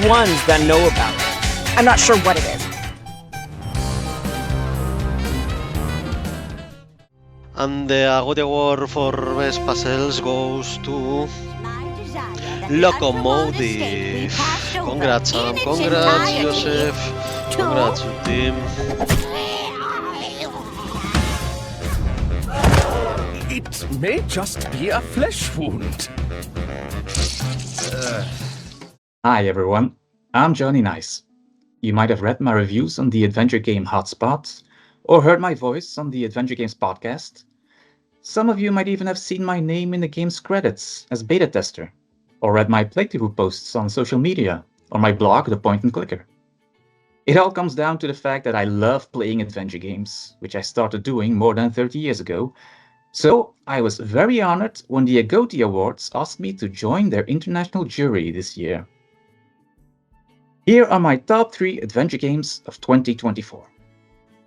ones that know about it. I'm not sure what it is. And the Agoty Award for Best Puzzles goes to Locomotive. Congrats Sam, congrats Joseph, congrats to team. It may just be a flesh wound. Hi everyone, I'm Johnny Nice. You might have read my reviews on the adventure game Hotspot, or heard my voice on the Adventure Games podcast. Some of you might even have seen my name in the game's credits as beta tester, or read my playthrough posts on social media, or my blog The Point and Clicker. It all comes down to the fact that I love playing adventure games, which I started doing more than 30 years ago. So I was very honored when the Agoty Awards asked me to join their international jury this year. Here are my top 3 adventure games of 2024.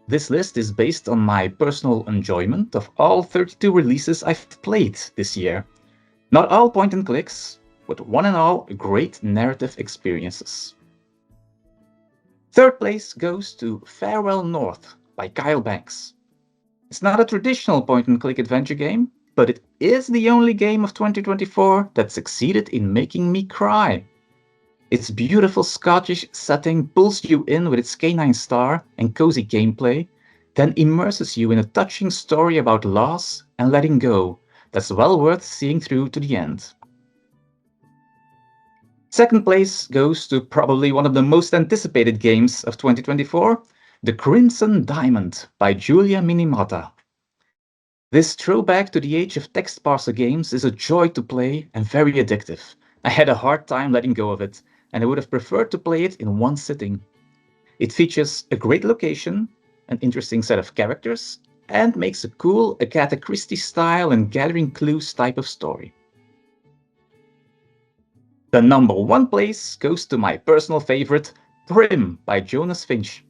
This list is based on my personal enjoyment of all 32 releases I've played this year. Not all point and clicks, but one and all great narrative experiences. Third place goes to Farewell North by Kyle Banks. It's not a traditional point and click adventure game, but it is the only game of 2024 that succeeded in making me cry. Its beautiful Scottish setting pulls you in with its canine star and cozy gameplay, then immerses you in a touching story about loss and letting go that's well worth seeing through to the end. Second place goes to probably one of the most anticipated games of 2024, The Crimson Diamond by Julia Minimata. This throwback to the age of text parser games is a joy to play and very addictive. I had a hard time letting go of it, and I would have preferred to play it in one sitting. It features a great location, an interesting set of characters, and makes a cool Agatha Christie style and gathering clues type of story. The number 1 place goes to my personal favorite, Prim by Jonas Finch.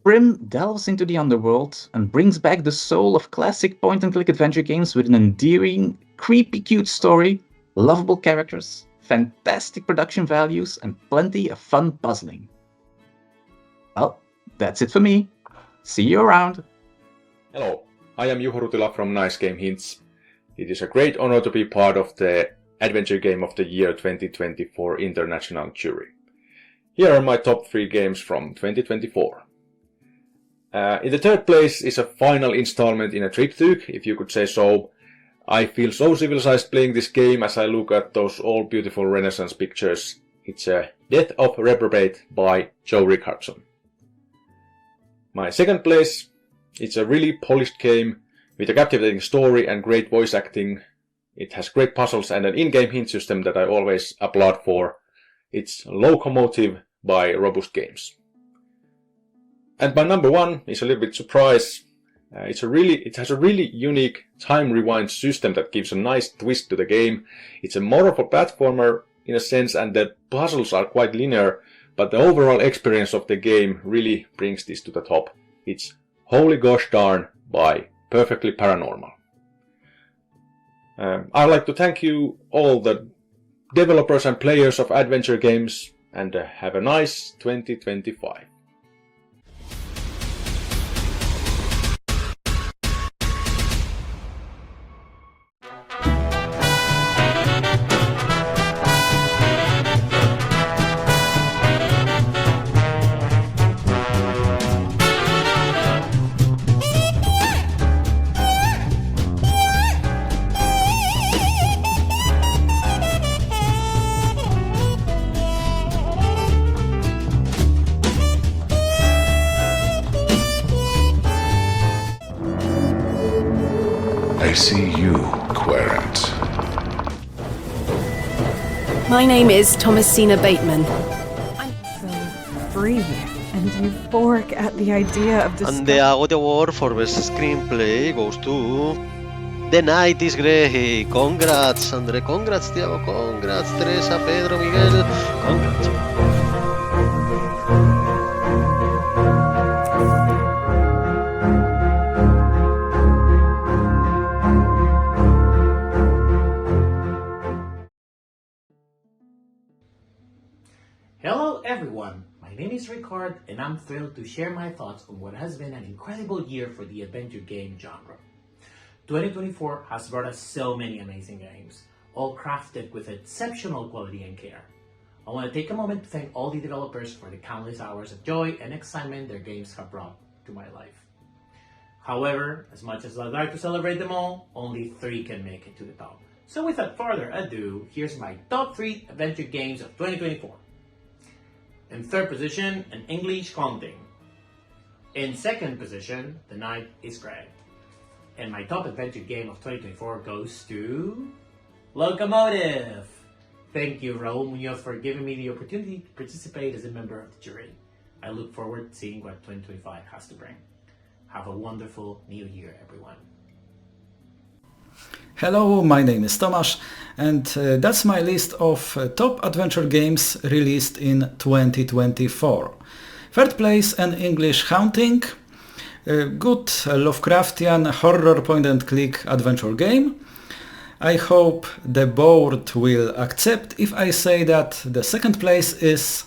Prim delves into the underworld and brings back the soul of classic point-and-click adventure games with an endearing, creepy cute story, lovable characters, fantastic production values, and plenty of fun puzzling. Well, that's it for me. See you around. Hello, I am Juho Rutila from Nice Game Hints. It is a great honor to be part of the Adventure Game of the Year 2024 International Jury. Here are my top 3 games from 2024. In the third place is a final installment in a triptych, if you could say so. I feel so civilized playing this game as I look at those old beautiful Renaissance pictures. It's Death of Reprobate by Joe Ricardson. My second place, it's a really polished game with a captivating story and great voice acting. It has great puzzles and an in-game hint system that I always applaud for. It's Locomotive by Robust Games. And my number 1 is a little bit surprise. It has a really unique time rewind system that gives a nice twist to the game. It's more of a platformer in a sense, and the puzzles are quite linear, but the overall experience of the game really brings this to the top. It's Holy Gosh Darn by Perfectly Paranormal. I'd like to thank you all the developers and players of adventure games, and have a nice 2025. I see you, Querent. My name is Thomasina Bateman. I'm so free and euphoric at the idea of And the Agoty Award for Best Screenplay goes to The Night is Grey. Congrats, Andre. Congrats, Tiago. Congrats, Teresa, Pedro, Miguel. Congrats. Hello is Ricard, and I'm thrilled to share my thoughts on what has been an incredible year for the adventure game genre. 2024 has brought us so many amazing games, all crafted with exceptional quality and care. I want to take a moment to thank all the developers for the countless hours of joy and excitement their games have brought to my life. However, as much as I'd like to celebrate them all, only 3 can make it to the top. So without further ado, here's my top 3 adventure games of 2024. In third position, An English Haunting. In second position, The Night is Grey. And my top adventure game of 2024 goes to Locomotive. Thank you, Raul Munoz, for giving me the opportunity to participate as a member of the jury. I look forward to seeing what 2025 has to bring. Have a wonderful new year, everyone. Hello, my name is Tomasz, and that's my list of top adventure games released in 2024. Third place, An English Haunting. Good Lovecraftian horror point-and-click adventure game. I hope the board will accept if I say that the second place is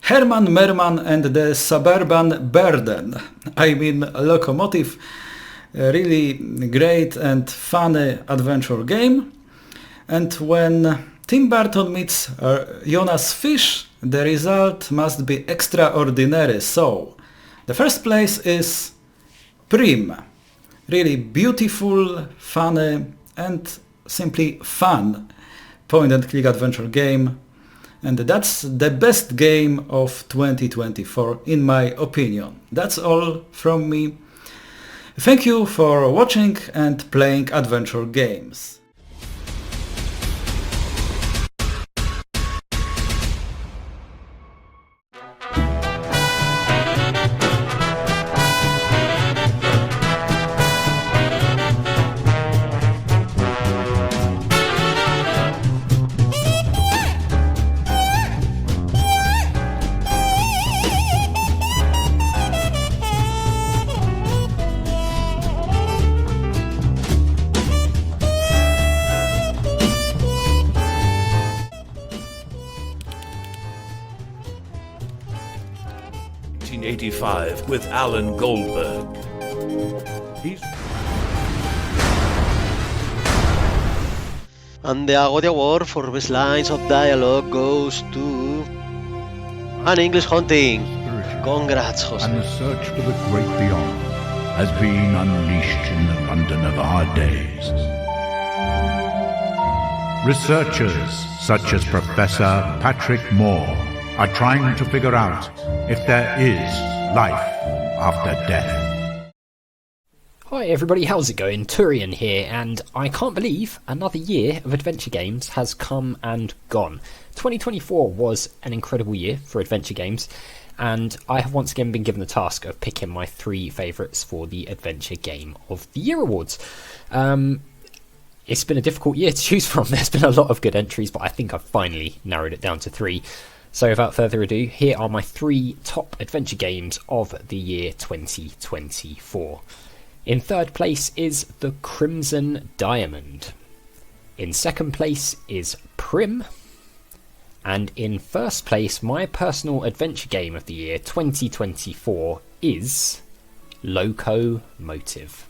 Herman Merman and the Suburban Burden. I mean Locomotive. A really great and funny adventure game. And when Tim Burton meets Jonas Fish, the result must be extraordinary. So, the first place is Prim. Really beautiful, funny and simply fun point-and-click adventure game. And that's the best game of 2024 in my opinion. That's all from me. Thank you for watching and playing adventure games. With Alan Goldberg. And the Agoty Award for best lines of dialogue goes to An English Haunting. Congrats, Jose. And the search for the great beyond has been unleashed in the London of our days. Researchers such as Professor Patrick Moore are trying to figure out if there is life after death. Hi everybody, how's it going? Tyrion here, and I can't believe another year of adventure games has come and gone. 2024 was an incredible year for adventure games, and I have once again been given the task of picking my 3 favourites for the Adventure Game of the Year Awards. It's been a difficult year to choose from. There's been a lot of good entries, but I think I've finally narrowed it down to 3. So without further ado, here are my 3 top adventure games of the year 2024. In third place is The Crimson Diamond. In second place is Prim. And in first place, my personal adventure game of the year 2024 is Loco Motive.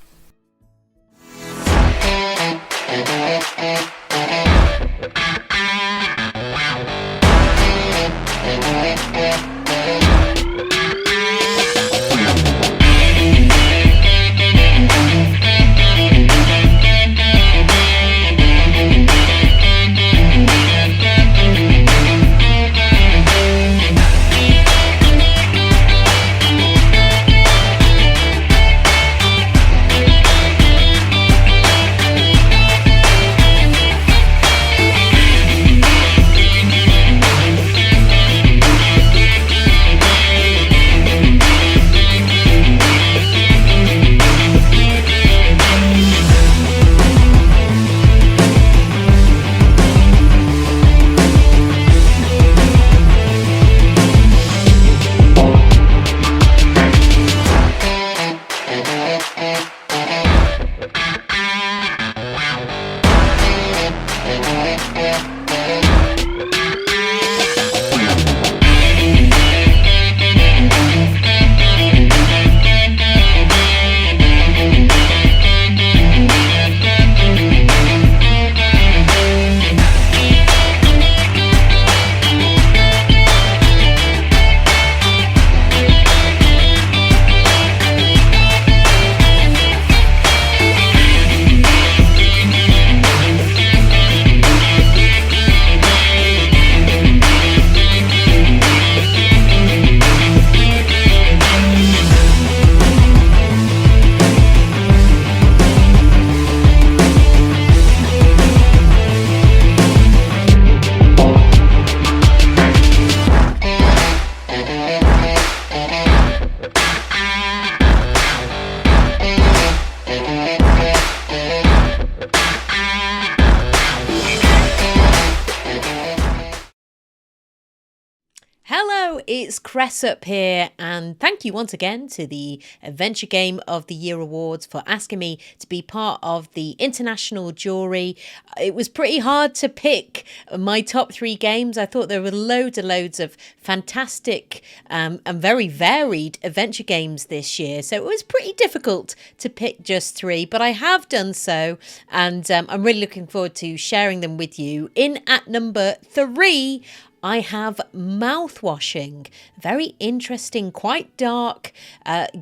it's Cressup here, and thank you once again to the Adventure Game of the Year Awards for asking me to be part of the international jury. It was pretty hard to pick my top 3 games. I thought there were loads and loads of fantastic and very varied adventure games this year, so it was pretty difficult to pick just 3, but I have done so, and I'm really looking forward to sharing them with you. In at number 3, I have Mouthwashing, very interesting, quite dark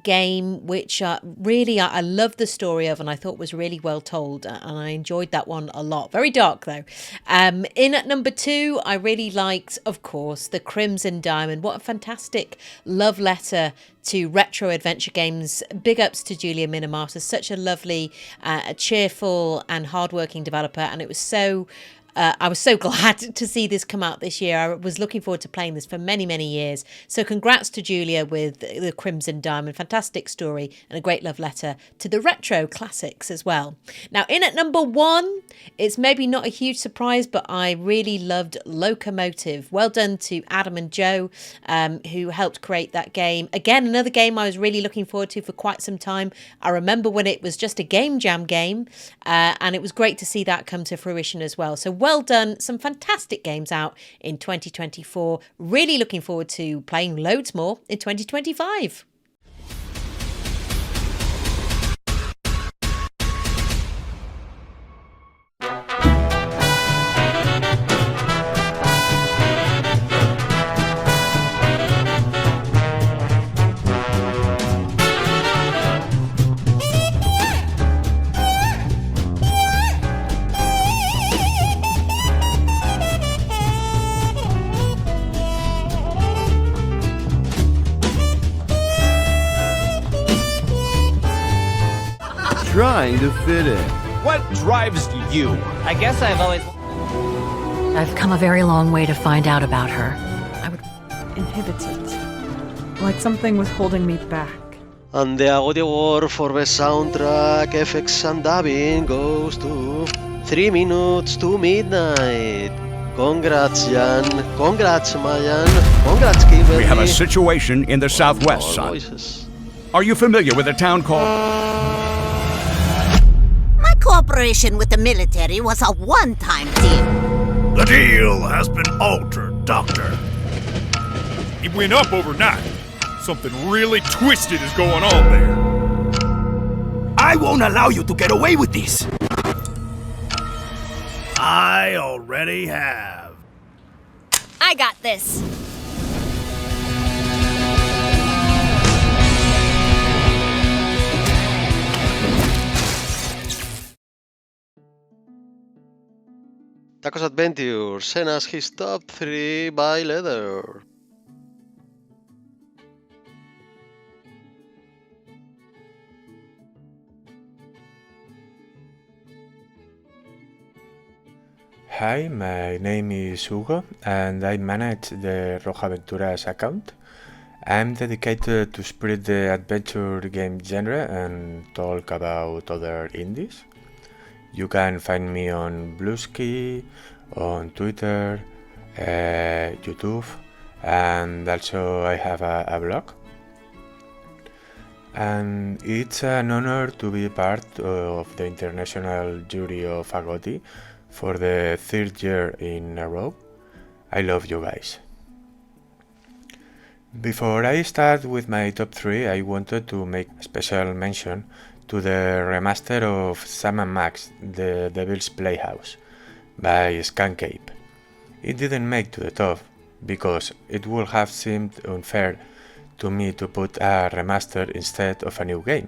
game, which really I love the story of, and I thought was really well told, and I enjoyed that one a lot. Very dark though. In at number 2, I really liked, of course, the Crimson Diamond. What a fantastic love letter to retro adventure games. Big ups to Julia Minamata, such a lovely, cheerful and hardworking developer, and it was so I was so glad to see this come out this year. I was looking forward to playing this for many, many years. So congrats to Julia with the Crimson Diamond. Fantastic story and a great love letter to the retro classics as well. Now, in at number 1, it's maybe not a huge surprise, but I really loved Locomotive. Well done to Adam and Joe, who helped create that game. Again, another game I was really looking forward to for quite some time. I remember when it was just a game jam game, and it was great to see that come to fruition as well. So well done. Some fantastic games out in 2024. Really looking forward to playing loads more in 2025. Trying to fit in. What drives you? I guess I've come a very long way to find out about her. I would inhibited. Like something was holding me back. And the Agoty Award for Best Soundtrack, Effects and Dubbing goes to 3 Minutes to Midnight. Congrats, Jan. Congrats, Mayan. Congrats, Kimberly. We have a situation in the southwest, son. Voices. Are you familiar with a town called... Cooperation with the military was a one-time deal. The deal has been altered, Doctor. It went up overnight. Something really twisted is going on there. I won't allow you to get away with this. I already have. I got this. Taco's Adventure sent us his top 3 by letter. Hi, my name is Hugo and I manage the Roja Aventuras account. I'm dedicated to spread the adventure game genre and talk about other indies. You can find me on Bluesky, on Twitter, YouTube, and also I have a blog. And it's an honor to be part of the international jury of Agoty for the 3rd year in a row. I love you guys. Before I start with my top 3, I wanted to make a special mention to the remaster of Sam & Max, The Devil's Playhouse, by Scancape. It didn't make to the top, because it would have seemed unfair to me to put a remaster instead of a new game,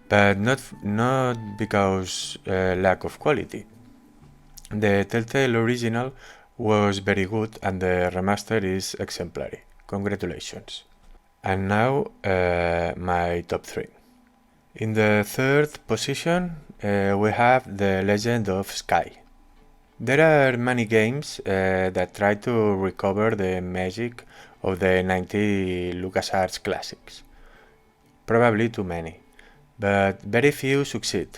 but not because lack of quality. The Telltale original was very good and the remaster is exemplary. Congratulations. And now my top 3. In the 3rd position, we have The Legend of Sky. There are many games that try to recover the magic of the 90 LucasArts classics. Probably too many, but very few succeed.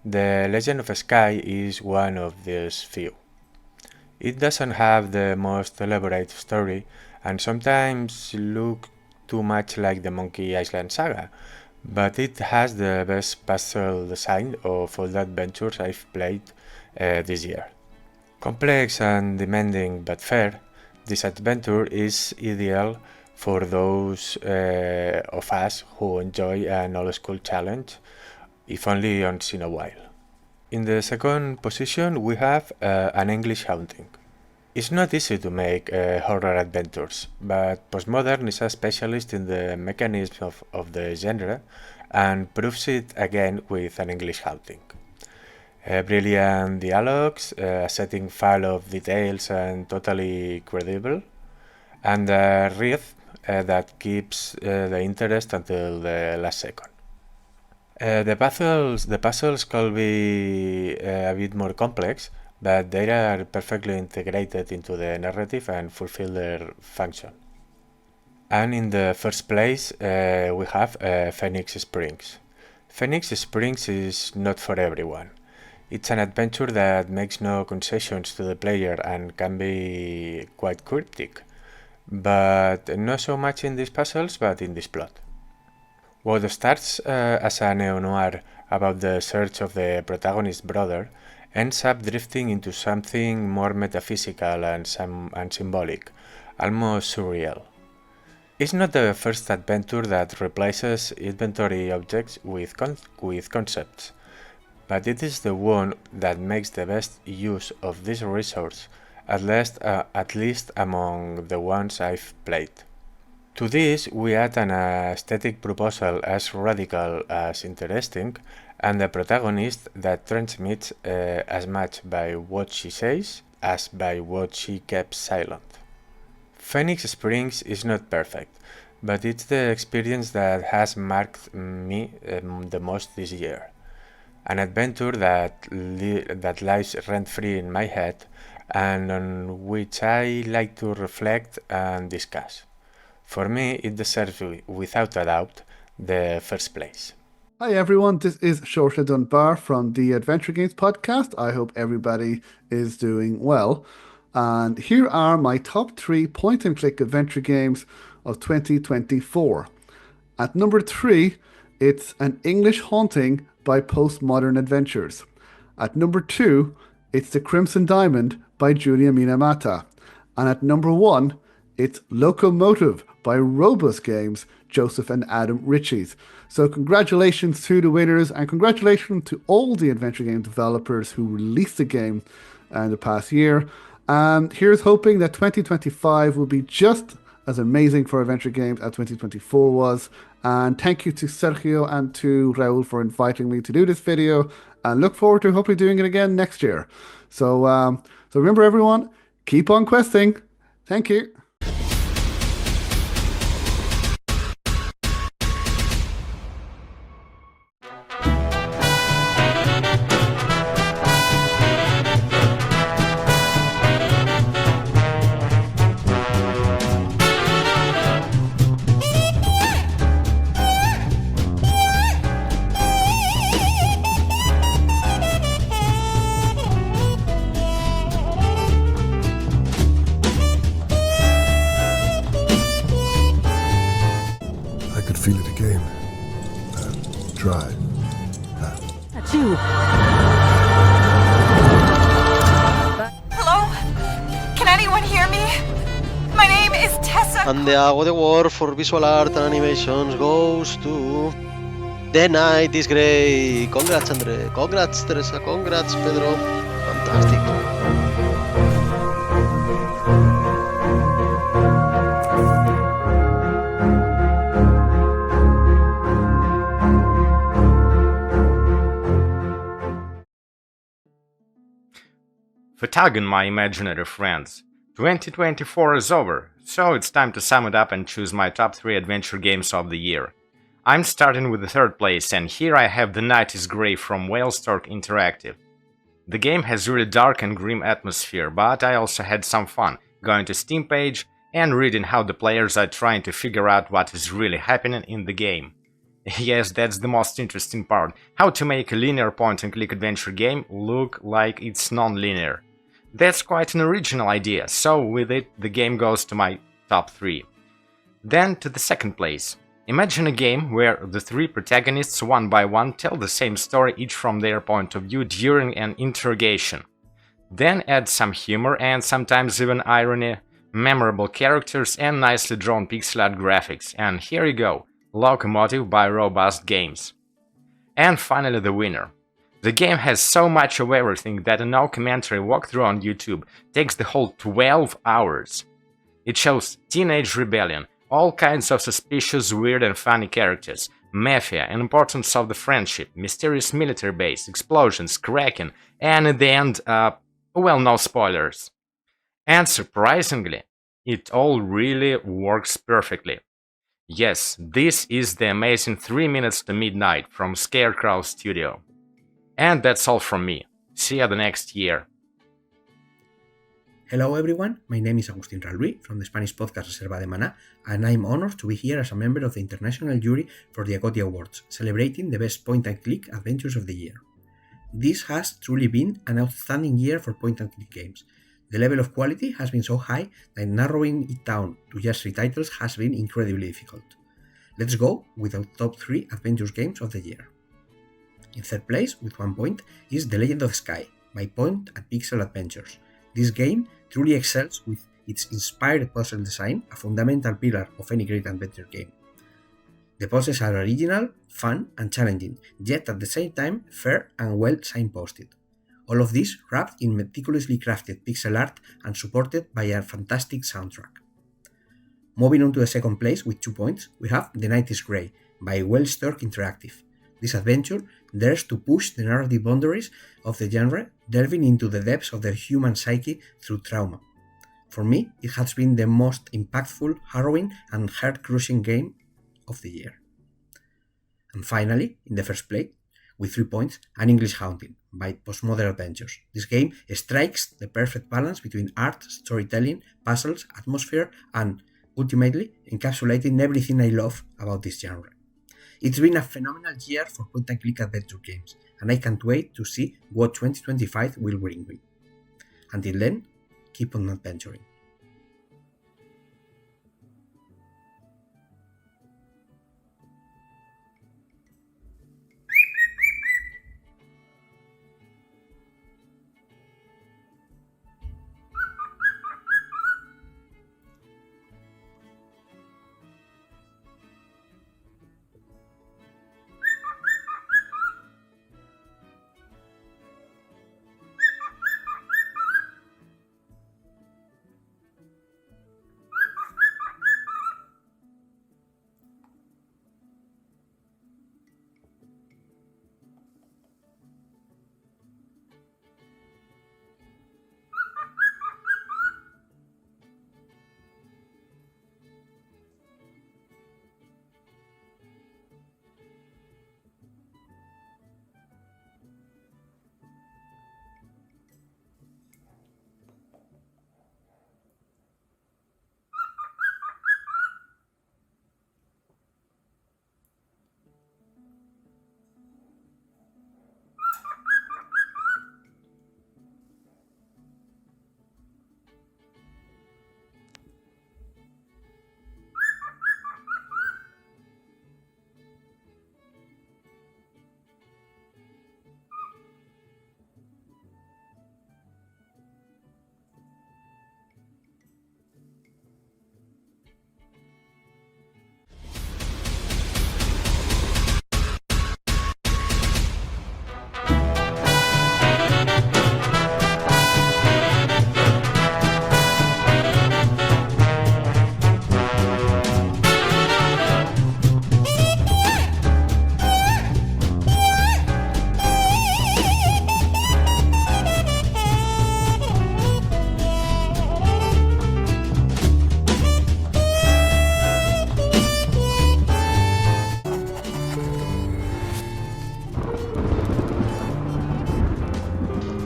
The Legend of Sky is one of these few. It doesn't have the most elaborate story and sometimes look too much like the Monkey Island saga, but it has the best puzzle design of all the adventures I've played this year. Complex and demanding but fair, this adventure is ideal for those of us who enjoy an old-school challenge, if only once in a while. In the second position we have an English haunting. It's not easy to make horror adventures, but Postmodern is a specialist in the mechanisms of the genre and proves it again with an English haunting. Brilliant dialogues, a setting full of details and totally credible, and a rhythm that keeps the interest until the last second. The puzzles could be a bit more complex, but they are perfectly integrated into the narrative and fulfill their function. And in the first place, we have Phoenix Springs. Phoenix Springs is not for everyone. It's an adventure that makes no concessions to the player and can be quite cryptic, but not so much in these puzzles, but in this plot. What starts as a neo-noir about the search of the protagonist's brother ends up drifting into something more metaphysical and symbolic, almost surreal. It's not the first adventure that replaces inventory objects with concepts, but it is the one that makes the best use of this resource, at least among the ones I've played. To this, we add an aesthetic proposal as radical as interesting, and a protagonist that transmits as much by what she says as by what she kept silent. Phoenix Springs is not perfect, but it's the experience that has marked me the most this year. An adventure that lies rent-free in my head and on which I like to reflect and discuss. For me, it deserves, without a doubt, the first place. Hi everyone, this is Seoirse Dunbar from the Adventure Games podcast. I hope everybody is doing well. And here are my top 3 point-and-click adventure games of 2024. At number 3, it's An English Haunting by Postmodern Adventures. At number 2, it's The Crimson Diamond by Julia Minamata. And at number 1, it's Locomotive by Robust Games, Joseph and Adam Ritchies. So congratulations to the winners, and congratulations to all the adventure game developers who released the game in the past year. And here's hoping that 2025 will be just as amazing for adventure games as 2024 was. And thank you to Sergio and to Raul for inviting me to do this video, and look forward to hopefully doing it again next year. So remember everyone, keep on questing. Thank you. Feel it again. Drive. That's you. Hello? Can anyone hear me? My name is Tessa. And the Agoty Award for Visual Art and Animations goes to The Night is Grey. Congrats, Andre. Congrats, Teresa. Congrats, Pedro. Fantastic. Fatagan, my imaginary friends. 2024 is over, so it's time to sum it up and choose my top 3 adventure games of the year. I'm starting with the third place, and here I have The Night is Grey from Whalestork Interactive. The game has really dark and grim atmosphere, but I also had some fun going to Steam page and reading how the players are trying to figure out what is really happening in the game. Yes, that's the most interesting part, how to make a linear point-and-click adventure game look like it's non-linear. That's quite an original idea, so with it the game goes to my top 3. Then to the second place. Imagine a game where the 3 protagonists one by one tell the same story each from their point of view during an interrogation. Then add some humor and sometimes even irony, memorable characters and nicely drawn pixel art graphics, and here you go, Locomotive by Robust Games. And finally the winner. The game has so much of everything that a no commentary walkthrough on YouTube takes the whole 12 hours. It shows teenage rebellion, all kinds of suspicious, weird and funny characters, mafia, importance of the friendship, mysterious military base, explosions, cracking, and at the end, well, no spoilers. And surprisingly, it all really works perfectly. Yes, this is the amazing 3 Minutes to Midnight from Scarecrow Studio. And that's all from me. See you the next year. Hello everyone, my name is Agustin Ralbri from the Spanish podcast Reserva de Maná, and I'm honored to be here as a member of the international jury for the Agoty Awards, celebrating the best point-and-click adventures of the year. This has truly been an outstanding year for point-and-click games. The level of quality has been so high that narrowing it down to just 3 titles has been incredibly difficult. Let's go with our top 3 adventure games of the year. In third place, with 1 point, is The Legend of Sky by Point and Pixel Adventures. This game truly excels with its inspired puzzle design, a fundamental pillar of any great adventure game. The puzzles are original, fun and challenging, yet at the same time fair and well signposted. All of this wrapped in meticulously crafted pixel art and supported by a fantastic soundtrack. Moving on to the second place with 2 points, we have The Night is Grey by Wellstork Interactive. This adventure dares to push the narrative boundaries of the genre, delving into the depths of the human psyche through trauma. For me, it has been the most impactful, harrowing and heart-crushing game of the year. And finally, in the first place, with 3 points, An English Haunting by Postmodern Adventures. This game strikes the perfect balance between art, storytelling, puzzles, atmosphere, and, ultimately, encapsulating everything I love about this genre. It's been a phenomenal year for point-and-click adventure games, and I can't wait to see what 2025 will bring me. Until then, keep on adventuring.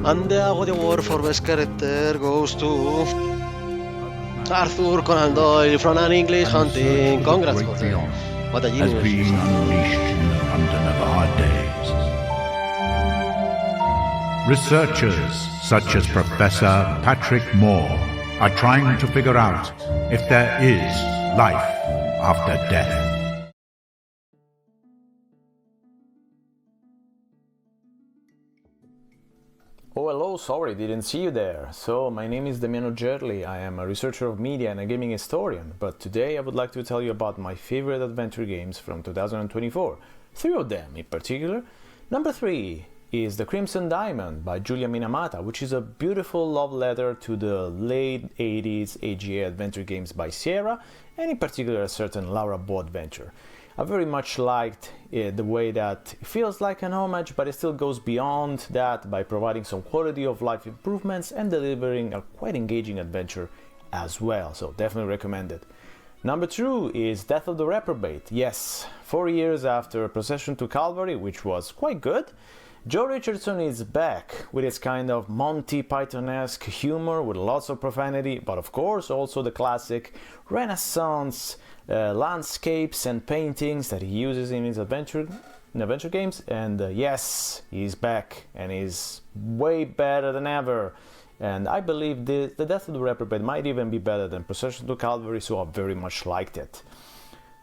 And the Agoty Award for Best Character goes to Arthur Conan Doyle from An English Haunting. Congrats, Jose. What a genius. Has been unleashed in the London of our days. Researchers such as Professor Patrick Moore are trying to figure out if there is life after death. Oh, hello, sorry, didn't see you there. So, my name is Damiano. I am a researcher of media and a gaming historian, but today I would like to tell you about my favorite adventure games from 2024. 3 of them in particular. Number 3 is The Crimson Diamond by Giulia Minamata, which is a beautiful love letter to the late 80s AGA adventure games by Sierra, and in particular a certain Laura Bo adventure. I very much liked the way that it feels like an homage, but it still goes beyond that by providing some quality of life improvements and delivering a quite engaging adventure as well, so definitely recommend it. Number 2 is Death of the Reprobate. Yes, 4 years after Procession to Calvary, which was quite good, Joe Richardson is back with his kind of Monty Python-esque humor with lots of profanity, but of course also the classic Renaissance landscapes and paintings that he uses in his adventure games. And yes, he's back and he's way better than ever. And I believe the Death of the Reprobate might even be better than Procession to Calvary, so I very much liked it.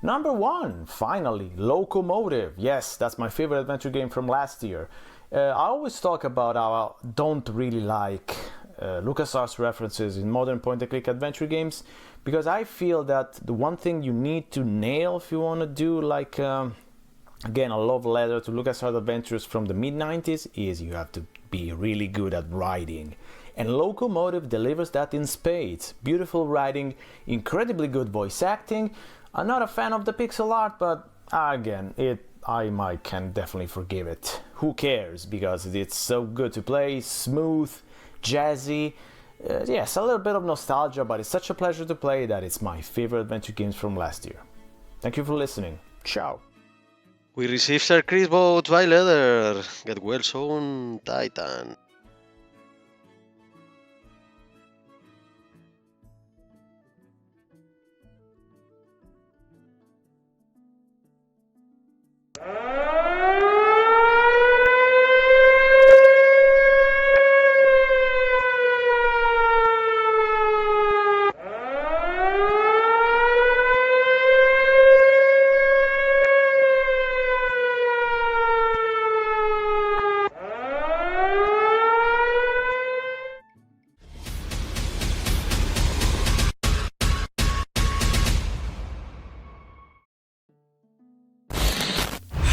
Number 1, finally, Locomotive. Yes, that's my favorite adventure game from last year. I always talk about how I don't really like LucasArts references in modern point-and-click adventure games, because I feel that the one thing you need to nail if you want to do like, again, a love letter to LucasArts adventures from the mid-90s is you have to be really good at writing. And Locomotive delivers that in spades. Beautiful writing, incredibly good voice acting. I'm not a fan of the pixel art, but again, I can definitely forgive it. Who cares? Because it's so good to play, smooth, jazzy. Yes, a little bit of nostalgia, but it's such a pleasure to play that it's my favorite adventure games from last year. Thank you for listening. Ciao. We received our Chris votes by letter. Get well soon, Titan.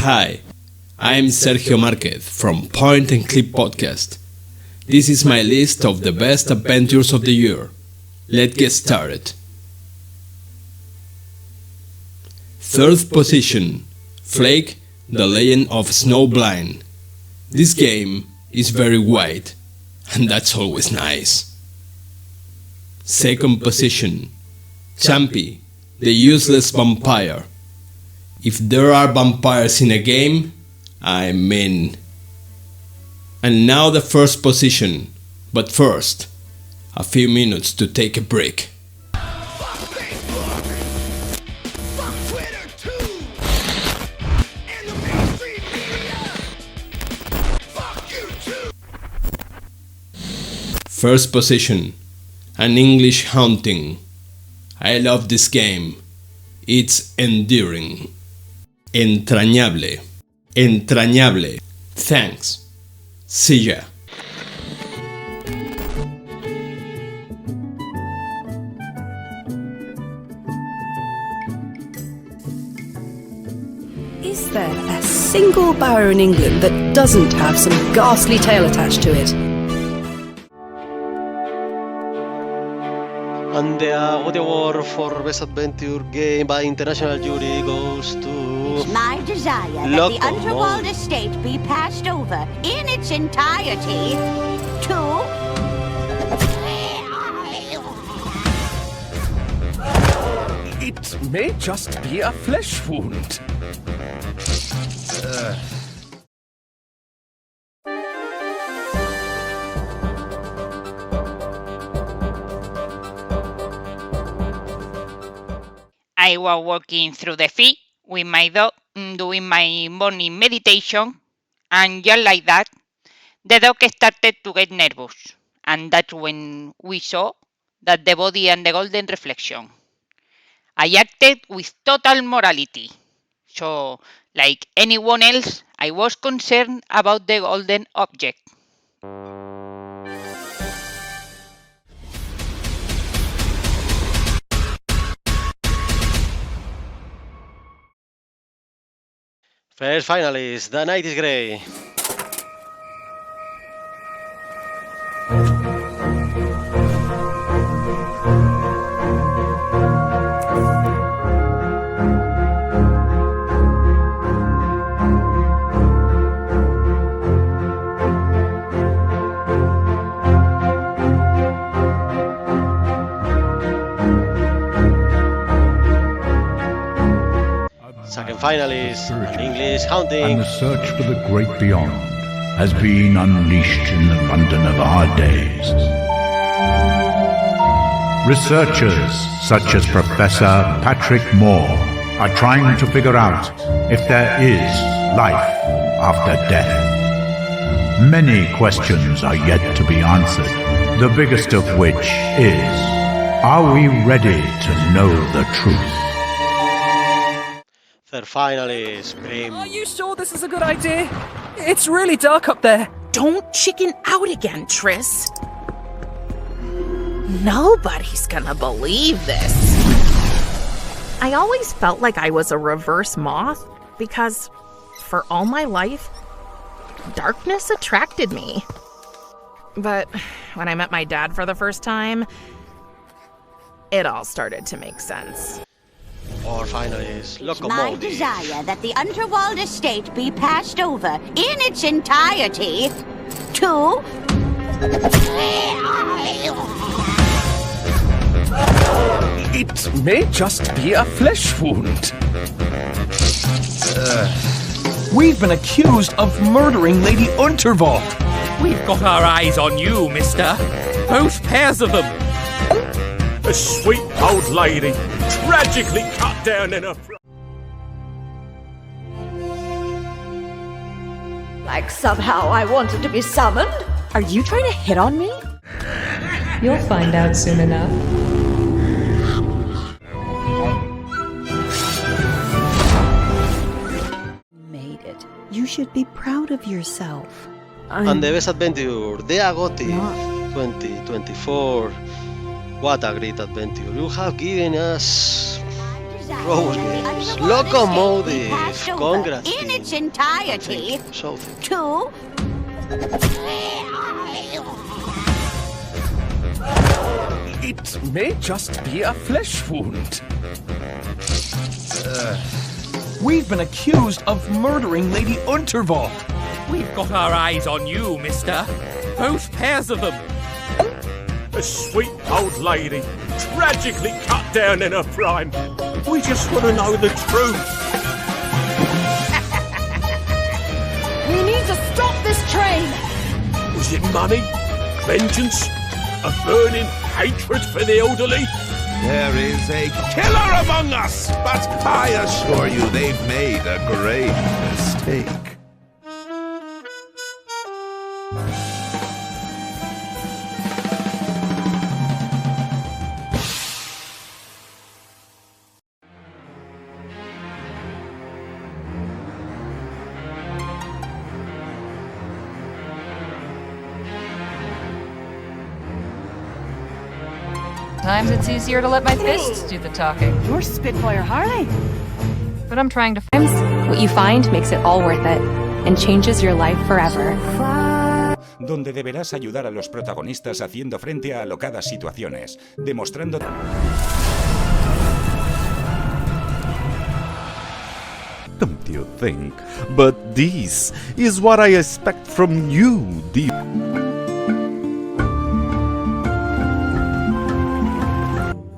Hi, I'm Sergio Marquez from Point and Click Podcast. This is my list of the best adventures of the year. Let's get started. 3rd position, Flake, The Legend of Snowblind. This game is very wide, and that's always nice. 2nd position, Champy, The Useless Vampire. If there are vampires in a game, I'm in. And now the 1st position, but first, a few minutes to take a break. First position, An English Haunting. I love this game. It's enduring. Entrañable. Entrañable. Thanks. See ya. Is there a single bar in England that doesn't have some ghastly tale attached to it? And the Agoty Award for Best Adventure Game by International Jury goes to... It's my desire Loco. that the Underworld estate be passed over in its entirety to... It may just be a flesh wound. I was walking through the field with my dog, doing my morning meditation, and just like that, the dog started to get nervous. And that's when we saw that the body and the golden reflection I acted with total morality. So, like anyone else, I was concerned about the golden object. First finalist, The Night is Grey. Second finalist, English Haunting. And the search for the great beyond has been unleashed in the London of our days. Researchers such as Professor Patrick Moore are trying to figure out if there is life after death. Many questions are yet to be answered, the biggest of which is, are we ready to know the truth? Third finalist, Prim. Are you sure this is a good idea? It's really dark up there. Don't chicken out again, Triss. Nobody's gonna believe this. I always felt like I was a reverse moth because, for all my life, darkness attracted me. But when I met my dad for the first time, it all started to make sense. Or finalist, Loco. My desire that the Unterwald estate be passed over in its entirety to... It may just be a flesh wound. We've been accused of murdering Lady Unterwald. We've got our eyes on you, mister. Both pairs of them. A sweet old lady, tragically cut down in a... Like somehow I wanted to be summoned? Are you trying to hit on me? You'll find out soon enough. Made it. You should be proud of yourself. And the best adventure, the Agoty 2024. What a great adventure. You have given us Rose Games, Locomotive, congrats. In its entirety to... It may just be a flesh wound. We've been accused of murdering Lady Unterwald. We've got our eyes on you, mister. Both pairs of them. A sweet old lady, tragically cut down in her prime. We just want to know the truth. We need to stop this train! Was it money? Vengeance? A burning hatred for the elderly? There is a killer among us, but I assure you they've made a grave mistake. Sometimes it's easier to let my fists do the talking. You're Spitfire Harley. But I'm trying to... What you find makes it all worth it and changes your life forever. Donde deberás ayudar a los protagonistas haciendo frente a alocadas situaciones, demostrando... Don't you think? But this is what I expect from you, deep.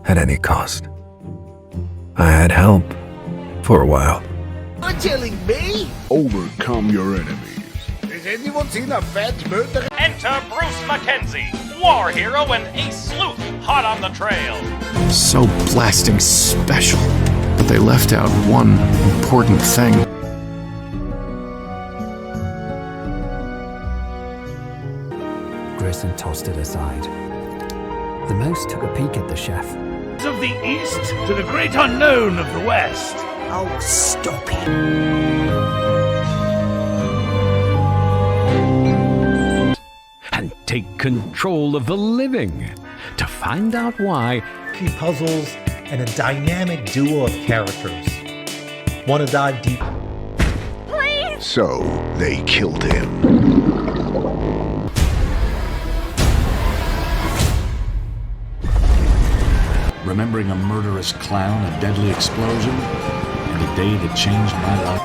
At any cost. I had help for a while. You're telling me? Overcome your enemies. Has anyone seen a fat murderer? Enter Bruce Mackenzie, war hero and a sleuth hot on the trail. So blasting special, but they left out one important thing. Grayson tossed it aside. The mouse took a peek at the chef. lands of the East to the great unknown of the West. Oh, stop it. And take control of the living to find out why. Puzzles and a dynamic duo of characters. Want to dive deep? Please! So, they killed him. Remembering a murderous clown, a deadly explosion, and a day that changed my life.